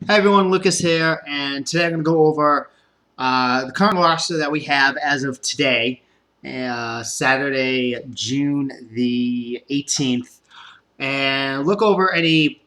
Hey everyone, Lucas here, and today I'm going to go over the current roster that we have as of today, Saturday, June the 18th, and look over any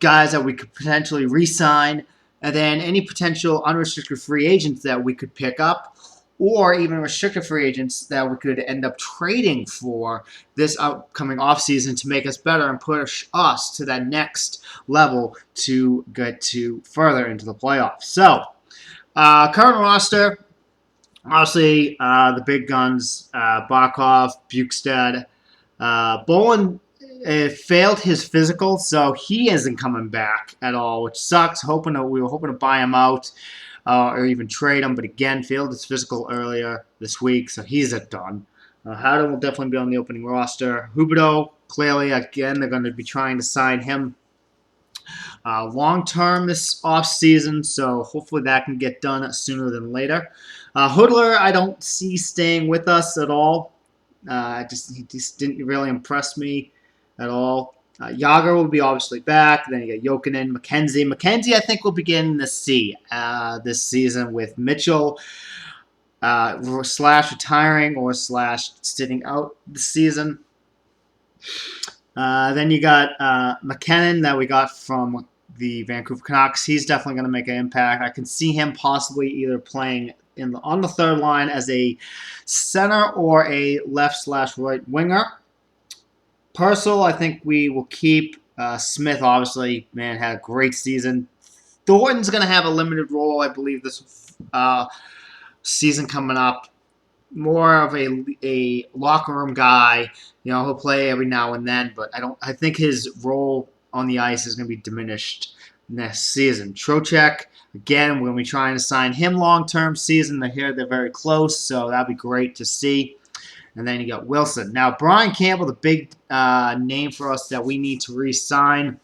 guys that we could potentially re-sign, and then any potential unrestricted free agents that we could pick up, or even restricted free agents that we could end up trading for this upcoming offseason to make us better and push us to that next level to get to further into the playoffs. So, current roster, obviously the big guns, Barkov, Bukestad, Bolin failed his physical, so he isn't coming back at all, which sucks. We were hoping to buy him out or even trade him, but again, failed his physical earlier this week, so he's a done. Howden will definitely be on the opening roster. Huberdeau, clearly, again, they're going to be trying to sign him long term this off season, so hopefully that can get done sooner than later. Hoodler, I don't see staying with us at all. He just didn't really impress me at all. Yager will be obviously back. Then you got Jokinen, McKenzie. McKenzie, I think, will begin the C this season with Mitchell slash retiring or slash sitting out the season. Then you got McKinnon that we got from the Vancouver Canucks. He's definitely going to make an impact. I can see him possibly either playing on the third line as a center or a left slash right winger. Purcell, I think we will keep. Smith, obviously, man, had a great season. Thornton's going to have a limited role, I believe, this season coming up. More of a locker room guy. He'll play every now and then, but I think his role on the ice is going to be diminished next season. Trocheck, again, we're going to be trying to sign him long-term season. They're very close, so that'd be great to see. And then you got Wilson. Now, Brian Campbell, the big name for us that we need to re-sign,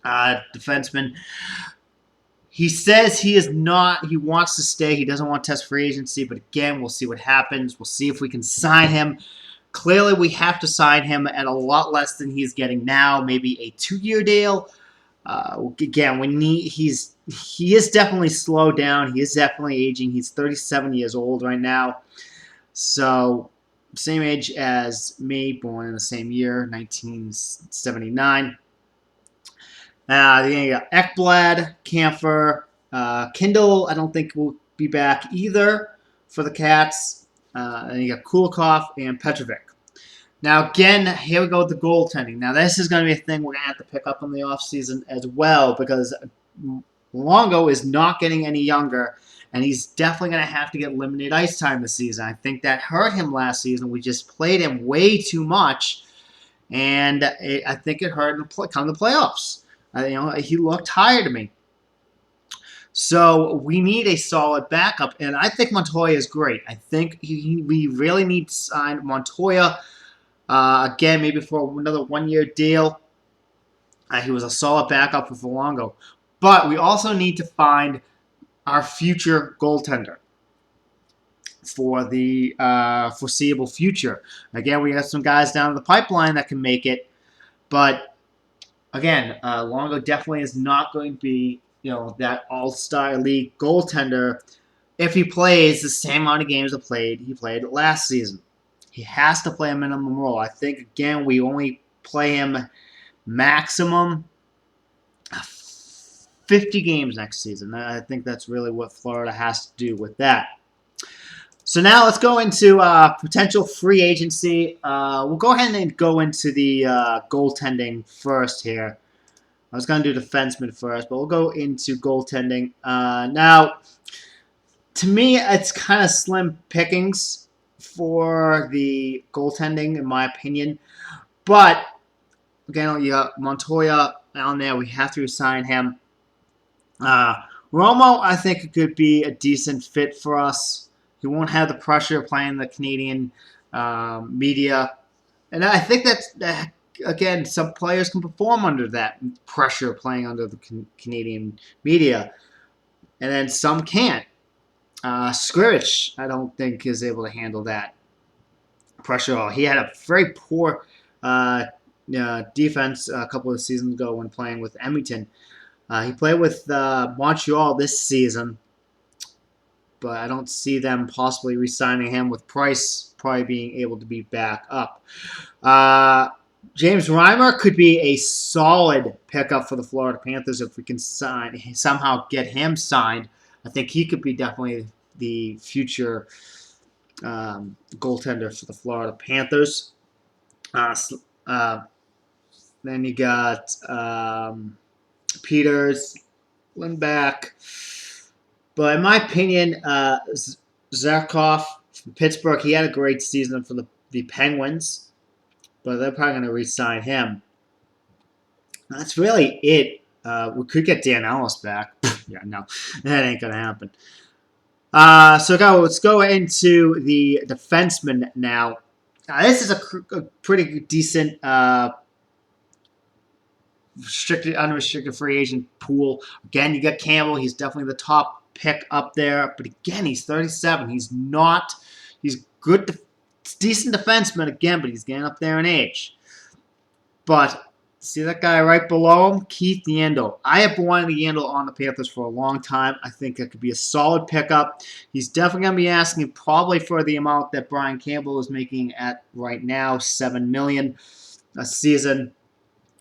defenseman. He says he is not. He wants to stay. He doesn't want to test free agency. But again, we'll see what happens. We'll see if we can sign him. Clearly, we have to sign him at a lot less than he's getting now. Maybe a 2-year deal. Again, he is definitely slowed down. He is definitely aging. He's 37 years old right now. So, same age as me, born in the same year, 1979. Then you got Ekblad, Kampfer, Kindle. I don't think will be back either for the Cats. And you got Kulikov and Petrovic. Now, again, here we go with the goaltending. Now, this is going to be a thing we're going to have to pick up in the offseason as well because Longo is not getting any younger, and he's definitely going to have to get limited ice time this season. I think that hurt him last season. We just played him way too much, and I think it hurt him come the playoffs. He looked tired to me. So we need a solid backup, and I think Montoya is great. I think we really need to sign Montoya again, maybe for another 1-year deal. He was a solid backup for Luongo. But we also need to find our future goaltender for the foreseeable future. Again, we have some guys down the pipeline that can make it, but again, Longo definitely is not going to be, that all-star league goaltender if he plays the same amount of games he played last season. He has to play a minimum role. I think, again, we only play him maximum 50 games next season. I think that's really what Florida has to do with that. So now let's go into potential free agency. We'll go ahead and go into the goaltending first here. I was going to do defenseman first, but we'll go into goaltending. Now, to me, it's kind of slim pickings for the goaltending, in my opinion. But, again, you got Montoya down there. We have to assign him. Romo, I think it could be a decent fit for us. He won't have the pressure of playing the Canadian media. And I think that, again, some players can perform under that pressure playing under the Canadian media. And then some can't. Scrivich, I don't think, is able to handle that pressure at all. He had a very poor defense a couple of seasons ago when playing with Edmonton. He played with Montreal this season, but I don't see them possibly re-signing him with Price probably being able to be back up. James Reimer could be a solid pickup for the Florida Panthers if we can somehow get him signed. I think he could be definitely the future goaltender for the Florida Panthers. Uh, uh, then you got Peters, Lindback. But in my opinion, Zarkov from Pittsburgh, he had a great season for the Penguins, but they're probably going to re-sign him. That's really it. We could get Dan Ellis back. Yeah, no, that ain't going to happen. Let's go into the defenseman now. This is a pretty decent unrestricted free agent pool. Again, you got Campbell. He's definitely the top pick up there. But again, he's 37. He's good, decent defenseman again, but he's getting up there in age. But see that guy right below him? Keith Yandel. I have wanted Yandel on the Panthers for a long time. I think it could be a solid pickup. He's definitely going to be asking probably for the amount that Brian Campbell is making at right now, $7 million a season.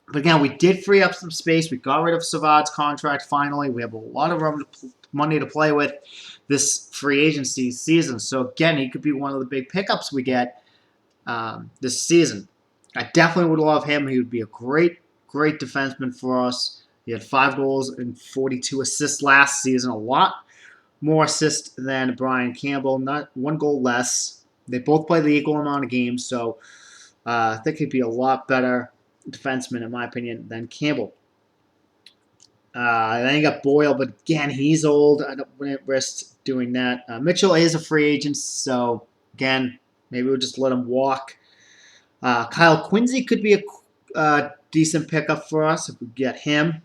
But again, we did free up some space. We got rid of Savard's contract finally. We have a lot of money to play with this free agency season. So again, he could be one of the big pickups we get this season. I definitely would love him. He would be a great defenseman for us. He had 5 goals and 42 assists last season. A lot more assists than Brian Campbell. Not 1 goal less. They both play the equal amount of games. So I think he'd be a lot better defenseman, in my opinion, than Campbell. Then you got Boyle, but again, he's old. I wouldn't risk doing that. Mitchell is a free agent, so again, maybe we'll just let him walk. Kyle Quincy could be a decent pickup for us if we get him.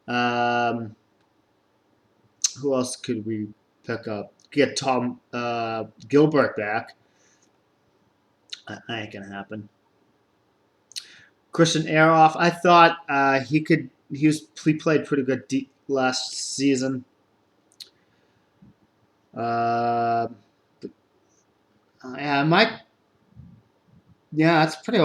Who else could we pick up? Get Tom Gilbert back. That ain't gonna happen. Christian Eroff, I thought he played pretty good last season. Yeah, that's pretty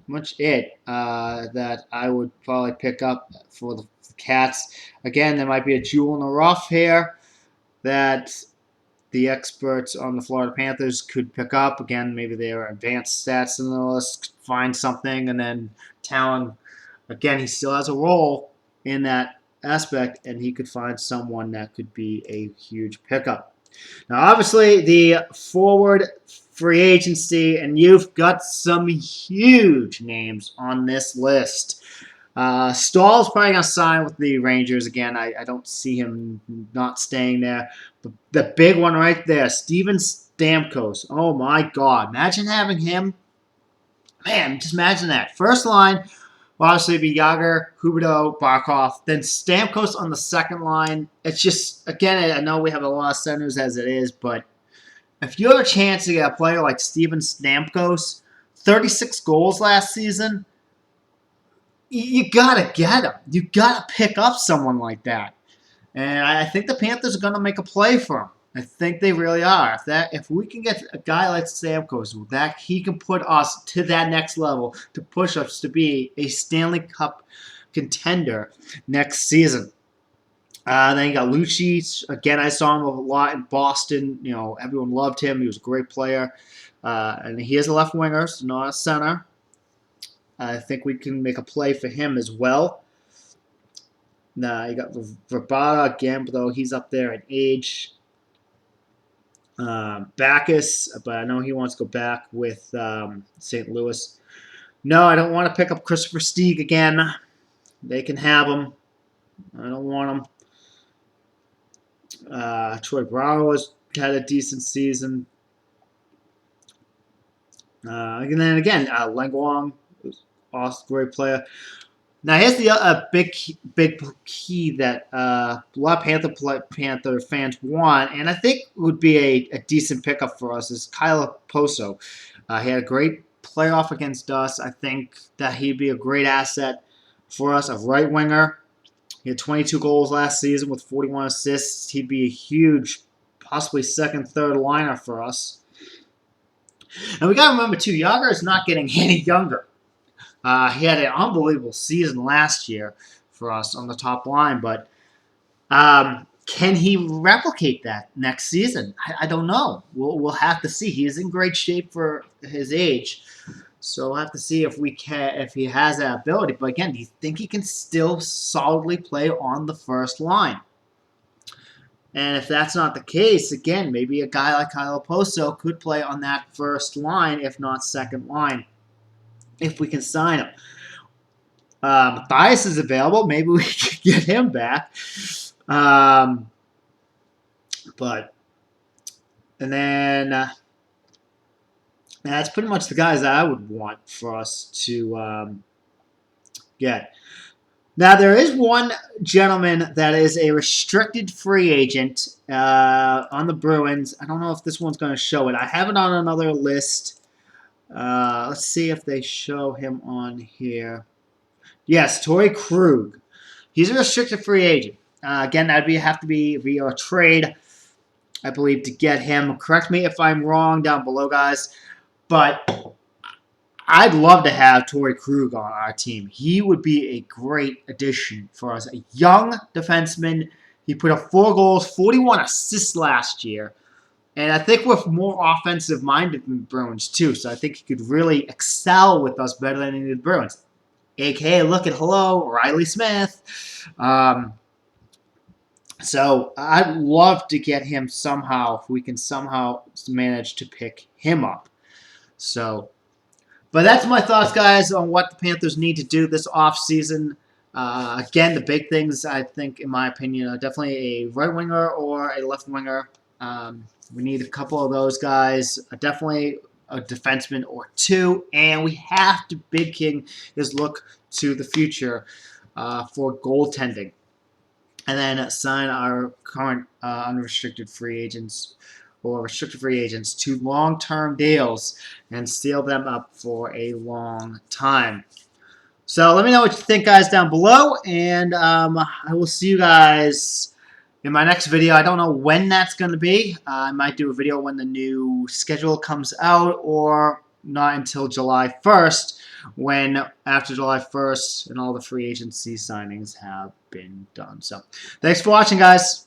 much it that I would probably pick up for the Cats. Again, there might be a jewel in the rough here that the experts on the Florida Panthers could pick up. Again, maybe their advanced stats analysts find something, and then Talon, again, he still has a role in that aspect, and he could find someone that could be a huge pickup. Now, obviously, the forward free agency, and you've got some huge names on this list. Stahl's probably going to sign with the Rangers again. I don't see him not staying there. But the big one right there, Steven Stamkos. Oh, my God. Imagine having him. Man, just imagine that. First line will obviously be Jágr, Huberdeau, Barkov. Then Stamkos on the second line. It's just, again, I know we have a lot of centers as it is, but if you have a chance to get a player like Steven Stamkos, 36 goals last season, you gotta get him. You gotta pick up someone like that, and I think the Panthers are gonna make a play for him. I think they really are. If we can get a guy like Stamkos, that he can put us to that next level to push us to be a Stanley Cup contender next season. Then you got Lucci. Again, I saw him a lot in Boston. You know, everyone loved him. He was a great player, and he is a left winger, so not a center. I think we can make a play for him as well. Nah, you got Verbata again, though he's up there in age. Backus, but I know he wants to go back with St. Louis. No, I don't want to pick up Christopher Stieg again. They can have him. I don't want him. Troy Brown had a decent season. And then again, Langwang, awesome, great player. Now here's the big key that a lot of Panther fans want, and I think would be a decent pickup for us is Kyle Poso. He had a great playoff against us. I think that he'd be a great asset for us, a right winger. He had 22 goals last season with 41 assists. He'd be a huge, possibly second, third liner for us. And we got to remember, too, Yager is not getting any younger. He had an unbelievable season last year for us on the top line, but can he replicate that next season? I don't know. We'll have to see. He is in great shape for his age, so we'll have to see if he has that ability. But again, do you think he can still solidly play on the first line? And if that's not the case, again, maybe a guy like Kyle Poso could play on that first line, if not second line, if we can sign him. Mathias is available. Maybe we can get him back. And then that's pretty much the guys that I would want for us to get. Now, there is one gentleman that is a restricted free agent on the Bruins. I don't know if this one's going to show it. I have it on another list. Let's see if they show him on here. Yes, Torrey Krug. He's a restricted free agent. Again, that'd have to be via a trade, I believe, to get him. Correct me if I'm wrong down below, guys. But I'd love to have Torrey Krug on our team. He would be a great addition for us. A young defenseman. He put up 4 goals, 41 assists last year. And I think we're more offensive-minded than the Bruins, too. So I think he could really excel with us better than he did the Bruins. A.K.A. look at hello, Riley Smith. So I'd love to get him somehow, if we can somehow manage to pick him up. So, but that's my thoughts, guys, on what the Panthers need to do this offseason. Again, the big things, I think, in my opinion, are definitely a right winger or a left winger. We need a couple of those guys. Definitely a defenseman or 2. And we have to, Big King, is look to the future for goaltending. And then sign our current unrestricted free agents or restricted free agents to long-term deals and seal them up for a long time. So let me know what you think, guys, down below. And I will see you guys in my next video. I don't know when that's going to be. I might do a video when the new schedule comes out, or not until July 1st, when after July 1st and all the free agency signings have been done. So thanks for watching, guys.